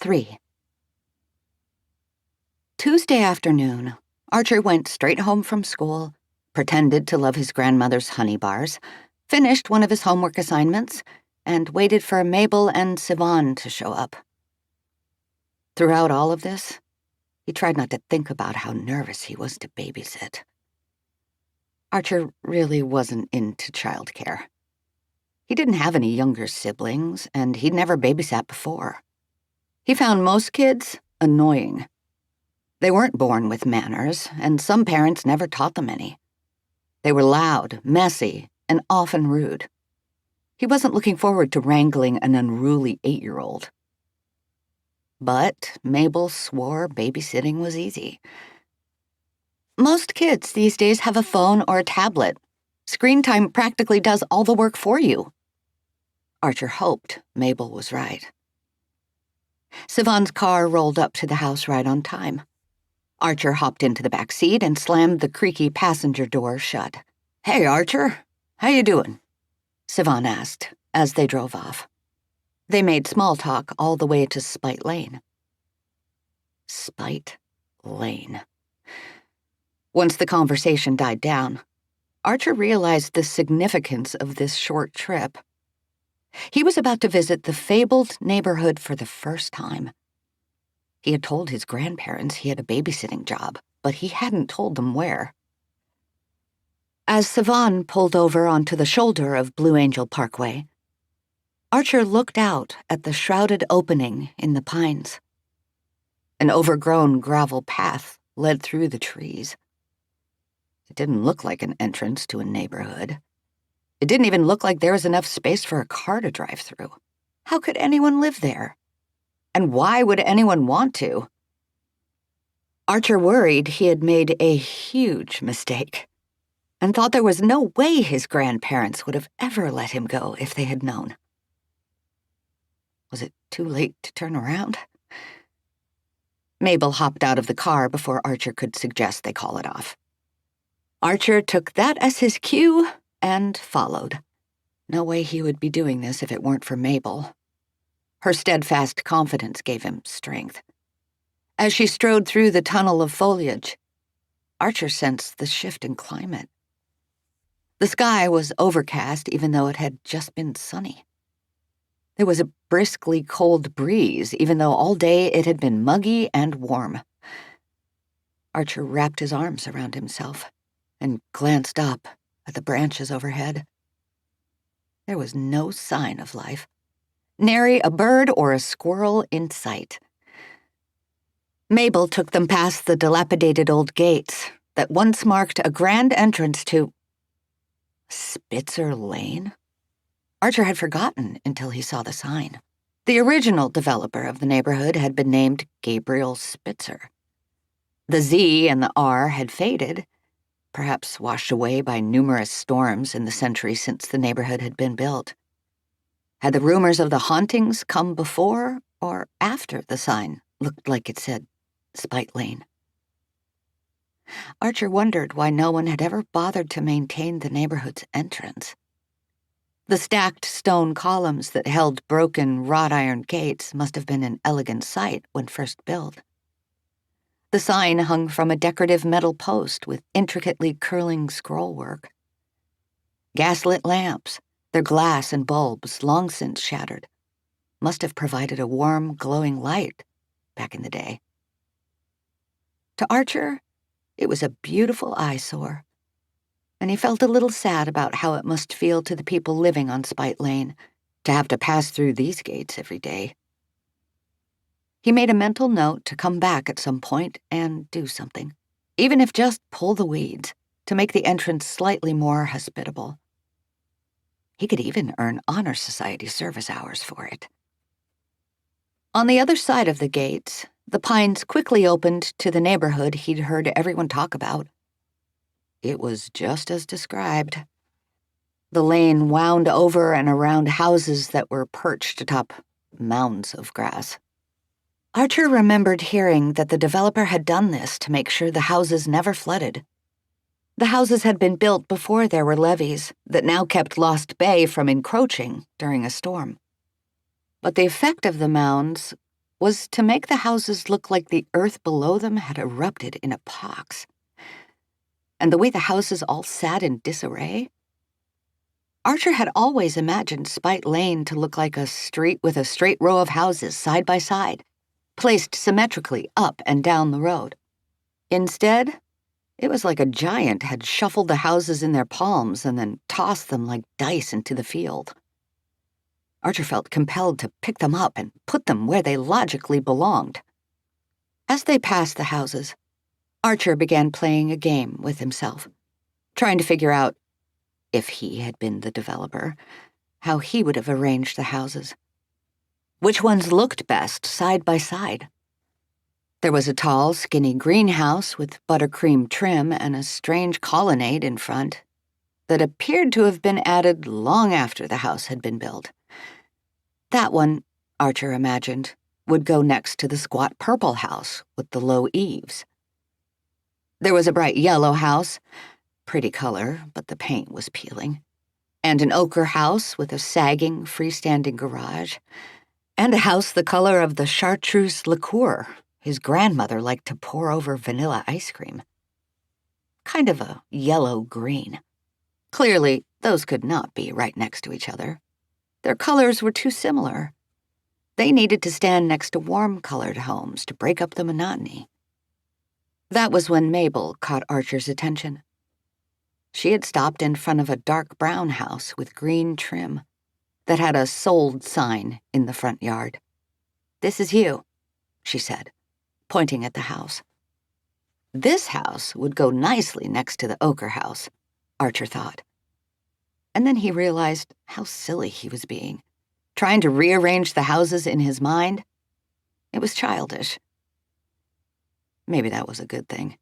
3. Tuesday afternoon, Archer went straight home from school, pretended to love his grandmother's honey bars, finished one of his homework assignments, and waited for Mabel and Sivan to show up. Throughout all of this, he tried not to think about how nervous he was to babysit. Archer really wasn't into childcare. He didn't have any younger siblings, and he'd never babysat before. He found most kids annoying. They weren't born with manners, and some parents never taught them any. They were loud, messy, and often rude. He wasn't looking forward to wrangling an unruly 8-year-old. But Mabel swore babysitting was easy. Most kids these days have a phone or a tablet. Screen time practically does all the work for you. Archer hoped Mabel was right. Sivan's car rolled up to the house right on time. Archer hopped into the back seat and slammed the creaky passenger door shut. "Hey, Archer, how you doing?" Sivan asked as they drove off. They made small talk all the way to Spite Lane. Spite Lane. Once the conversation died down, Archer realized the significance of this short trip. He was about to visit the fabled neighborhood for the first time. He had told his grandparents he had a babysitting job, but he hadn't told them where. As Sivan pulled over onto the shoulder of Blue Angel Parkway, Archer looked out at the shrouded opening in the pines. An overgrown gravel path led through the trees. It didn't look like an entrance to a neighborhood. It didn't even look like there was enough space for a car to drive through. How could anyone live there? And why would anyone want to? Archer worried he had made a huge mistake and thought there was no way his grandparents would have ever let him go if they had known. Was it too late to turn around? Mabel hopped out of the car before Archer could suggest they call it off. Archer took that as his cue and followed. No way he would be doing this if it weren't for Mabel. Her steadfast confidence gave him strength. As she strode through the tunnel of foliage, Archer sensed the shift in climate. The sky was overcast even though it had just been sunny. There was a briskly cold breeze even though all day it had been muggy and warm. Archer wrapped his arms around himself and glanced up at the branches overhead. There was no sign of life. Nary a bird or a squirrel in sight. Mabel took them past the dilapidated old gates that once marked a grand entrance to Spitzer Lane? Archer had forgotten until he saw the sign. The original developer of the neighborhood had been named Gabriel Spitzer. The Z and the R had faded, perhaps washed away by numerous storms in the century since the neighborhood had been built. Had the rumors of the hauntings come before or after the sign looked like it said Spite Lane? Archer wondered why no one had ever bothered to maintain the neighborhood's entrance. The stacked stone columns that held broken wrought-iron gates must have been an elegant sight when first built. The sign hung from a decorative metal post with intricately curling scrollwork. Gaslit lamps, their glass and bulbs long since shattered, must have provided a warm, glowing light back in the day. To Archer, it was a beautiful eyesore, and he felt a little sad about how it must feel to the people living on Spite Lane to have to pass through these gates every day. He made a mental note to come back at some point and do something, even if just pull the weeds, to make the entrance slightly more hospitable. He could even earn Honor Society service hours for it. On the other side of the gates, the pines quickly opened to the neighborhood he'd heard everyone talk about. It was just as described. The lane wound over and around houses that were perched atop mounds of grass. Archer remembered hearing that the developer had done this to make sure the houses never flooded. The houses had been built before there were levees that now kept Lost Bay from encroaching during a storm. But the effect of the mounds was to make the houses look like the earth below them had erupted in a pox. And the way the houses all sat in disarray? Archer had always imagined Spite Lane to look like a street with a straight row of houses side by side, placed symmetrically up and down the road. Instead, it was like a giant had shuffled the houses in their palms and then tossed them like dice into the field. Archer felt compelled to pick them up and put them where they logically belonged. As they passed the houses, Archer began playing a game with himself, trying to figure out, if he had been the developer, how he would have arranged the houses. Which ones looked best side by side? There was a tall, skinny greenhouse with buttercream trim and a strange colonnade in front that appeared to have been added long after the house had been built. That one, Archer imagined, would go next to the squat purple house with the low eaves. There was a bright yellow house, pretty color, but the paint was peeling, and an ochre house with a sagging, freestanding garage, and a house the color of the chartreuse liqueur his grandmother liked to pour over vanilla ice cream. Kind of a yellow-green. Clearly, those could not be right next to each other. Their colors were too similar. They needed to stand next to warm-colored homes to break up the monotony. That was when Mabel caught Archer's attention. She had stopped in front of a dark brown house with green trim that had a sold sign in the front yard. "This is you," she said, pointing at the house. This house would go nicely next to the ochre house, Archer thought. And then he realized how silly he was being, trying to rearrange the houses in his mind. It was childish. Maybe that was a good thing.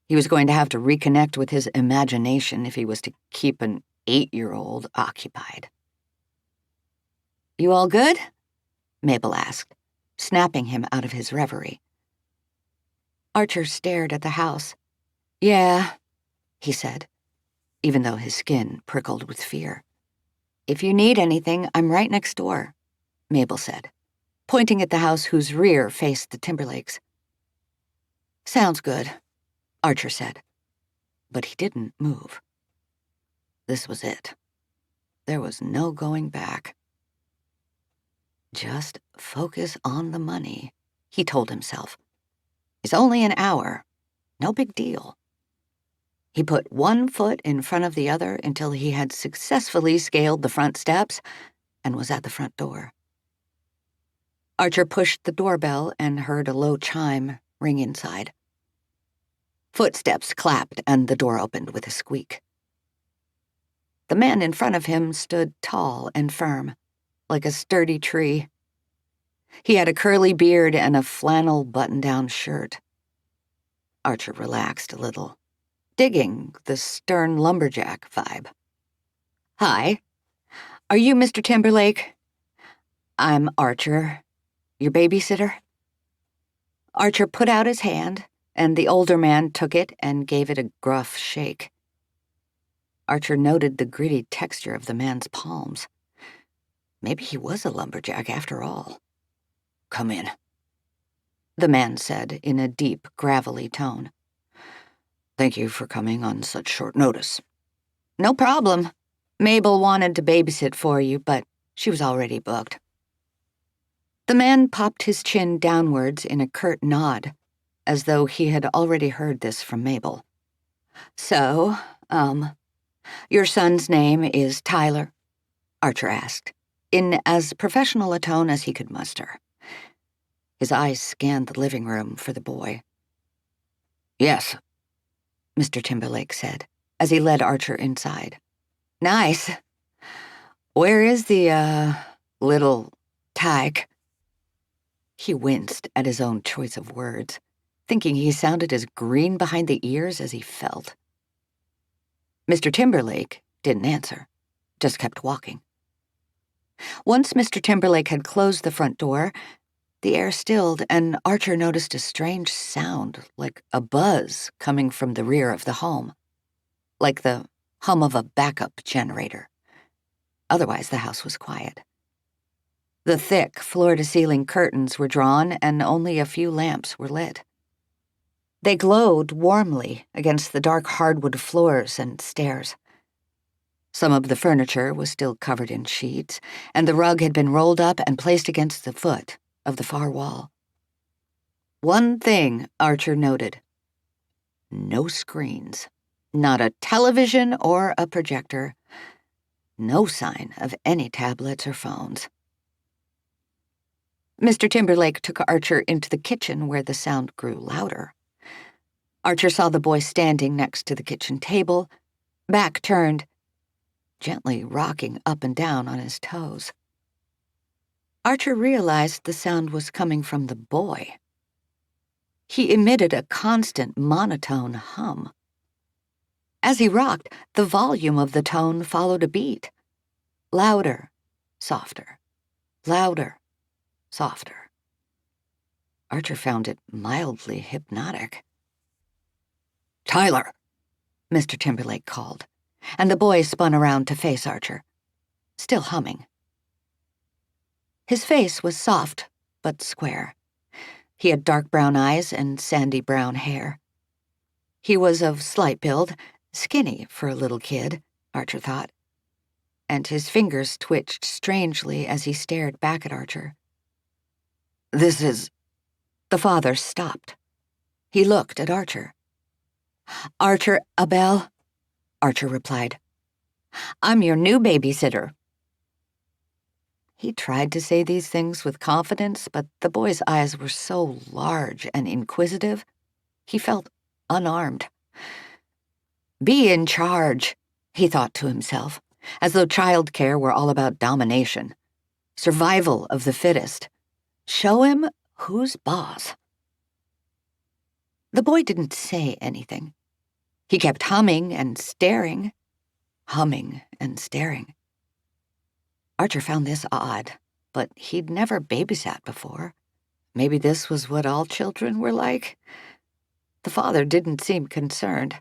He was going to have to reconnect with his imagination if he was to keep an 8-year-old occupied. "You all good?" Mabel asked, snapping him out of his reverie. Archer stared at the house. "Yeah," he said, even though his skin prickled with fear. "If you need anything, I'm right next door," Mabel said, pointing at the house whose rear faced the Timberlakes. "Sounds good," Archer said, but he didn't move. This was it. There was no going back. Just focus on the money, he told himself. It's only an hour. No big deal. He put one foot in front of the other until he had successfully scaled the front steps and was at the front door. Archer pushed the doorbell and heard a low chime ring inside. Footsteps clapped and the door opened with a squeak. The man in front of him stood tall and firm, like a sturdy tree. He had a curly beard and a flannel button-down shirt. Archer relaxed a little, digging the stern lumberjack vibe. "Hi. Are you Mr. Timberlake?" "I'm Archer. Your babysitter?" Archer put out his hand, and the older man took it and gave it a gruff shake. Archer noted the gritty texture of the man's palms. Maybe he was a lumberjack after all. "Come in," the man said in a deep, gravelly tone. "Thank you for coming on such short notice." "No problem. Mabel wanted to babysit for you, but she was already booked." The man popped his chin downwards in a curt nod, as though he had already heard this from Mabel. "So, your son's name is Tyler?" Archer asked, in as professional a tone as he could muster. His eyes scanned the living room for the boy. "Yes," Mr. Timberlake said, as he led Archer inside. "Nice. Where is the, little tyke?" He winced at his own choice of words, thinking he sounded as green behind the ears as he felt. Mr. Timberlake didn't answer, just kept walking. Once Mr. Timberlake had closed the front door, the air stilled, and Archer noticed a strange sound, like a buzz coming from the rear of the home, like the hum of a backup generator. Otherwise, the house was quiet. The thick, floor-to-ceiling curtains were drawn and only a few lamps were lit. They glowed warmly against the dark hardwood floors and stairs. Some of the furniture was still covered in sheets, and the rug had been rolled up and placed against the foot of the far wall. One thing Archer noted: no screens, not a television or a projector, no sign of any tablets or phones. Mr. Timberlake took Archer into the kitchen where the sound grew louder. Archer saw the boy standing next to the kitchen table, back turned, gently rocking up and down on his toes. Archer realized the sound was coming from the boy. He emitted a constant monotone hum. As he rocked, the volume of the tone followed a beat. Louder, softer, louder, softer. Archer found it mildly hypnotic. "Tyler!" Mr. Timberlake called, and the boy spun around to face Archer, still humming. His face was soft but square. He had dark brown eyes and sandy brown hair. He was of slight build, skinny for a little kid, Archer thought, and his fingers twitched strangely as he stared back at Archer. "This is—" The father stopped. He looked at Archer. "Archer Abel," Archer replied. "I'm your new babysitter." He tried to say these things with confidence, but the boy's eyes were so large and inquisitive, he felt unarmed. "Be in charge," he thought to himself, as though childcare were all about domination. Survival of the fittest. Show him who's boss. The boy didn't say anything. He kept humming and staring, humming and staring. Archer found this odd, but he'd never babysat before. Maybe this was what all children were like? The father didn't seem concerned.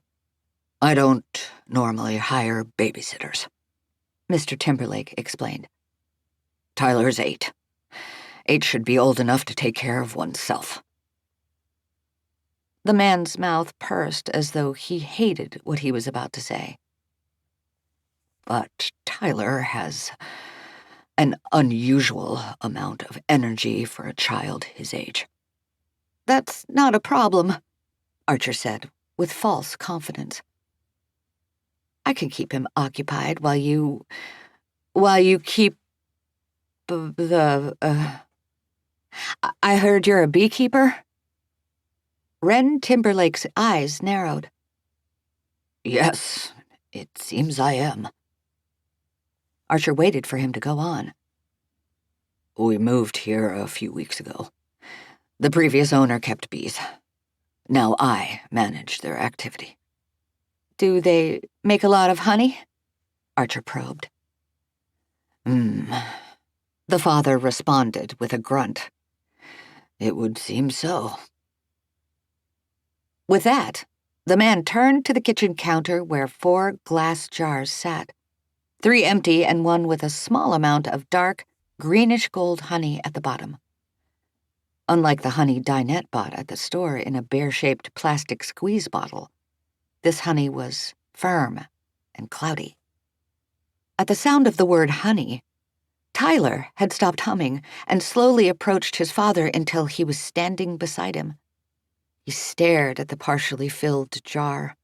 "I don't normally hire babysitters," Mr. Timberlake explained. "Tyler's 8. 8 should be old enough to take care of oneself." The man's mouth pursed as though he hated what he was about to say. "But Tyler has an unusual amount of energy for a child his age." "That's not a problem," Archer said, with false confidence. "I can keep him occupied while you keep I heard you're a beekeeper?" Wren Timberlake's eyes narrowed. "Yes, it seems I am." Archer waited for him to go on. "We moved here a few weeks ago. The previous owner kept bees. Now I manage their activity." "Do they make a lot of honey?" Archer probed. The father responded with a grunt. "It would seem so." With that, the man turned to the kitchen counter where 4 glass jars sat, 3 empty and one with a small amount of dark, greenish-gold honey at the bottom. Unlike the honey Dinette bought at the store in a bear-shaped plastic squeeze bottle, this honey was firm and cloudy. At the sound of the word honey, Tyler had stopped humming and slowly approached his father until he was standing beside him. He stared at the partially filled jar.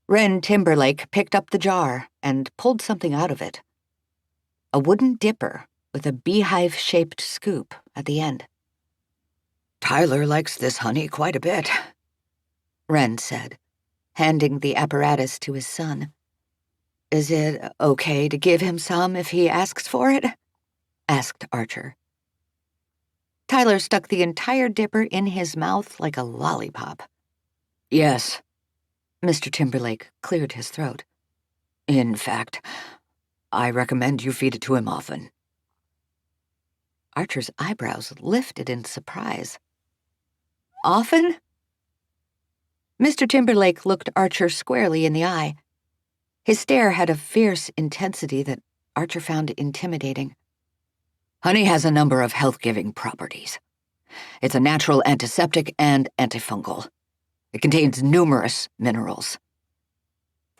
Wren Timberlake picked up the jar and pulled something out of it. A wooden dipper with a beehive-shaped scoop at the end. "Tyler likes this honey quite a bit," Wren said, handing the apparatus to his son. "Is it okay to give him some if he asks for it?" asked Archer. Tyler stuck the entire dipper in his mouth like a lollipop. "Yes." Mr. Timberlake cleared his throat. "In fact, I recommend you feed it to him often." Archer's eyebrows lifted in surprise. "Often?" Mr. Timberlake looked Archer squarely in the eye. His stare had a fierce intensity that Archer found intimidating. Honey has a number of health-giving properties. It's a natural antiseptic and antifungal. It contains numerous minerals.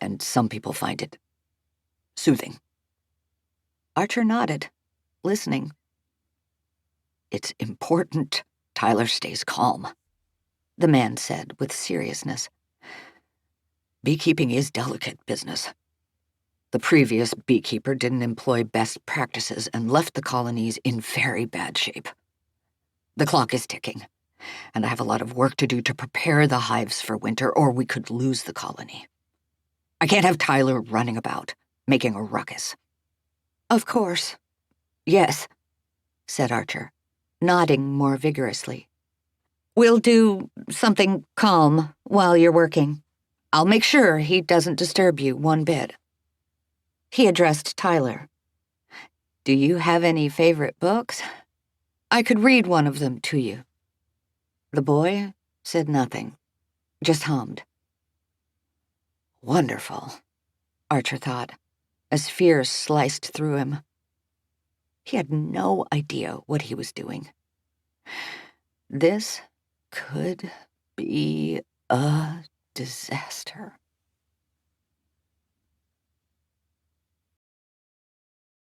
And some people find it soothing. Archer nodded, listening. It's important Tyler stays calm, the man said with seriousness. Beekeeping is delicate business. The previous beekeeper didn't employ best practices and left the colonies in very bad shape. The clock is ticking, and I have a lot of work to do to prepare the hives for winter, or we could lose the colony. I can't have Tyler running about, making a ruckus. Of course. Yes, said Archer, nodding more vigorously. We'll do something calm while you're working. I'll make sure he doesn't disturb you one bit. He addressed Tyler. Do you have any favorite books? I could read one of them to you. The boy said nothing, just hummed. Wonderful, Archer thought, as fear sliced through him. He had no idea what he was doing. This could be a disaster.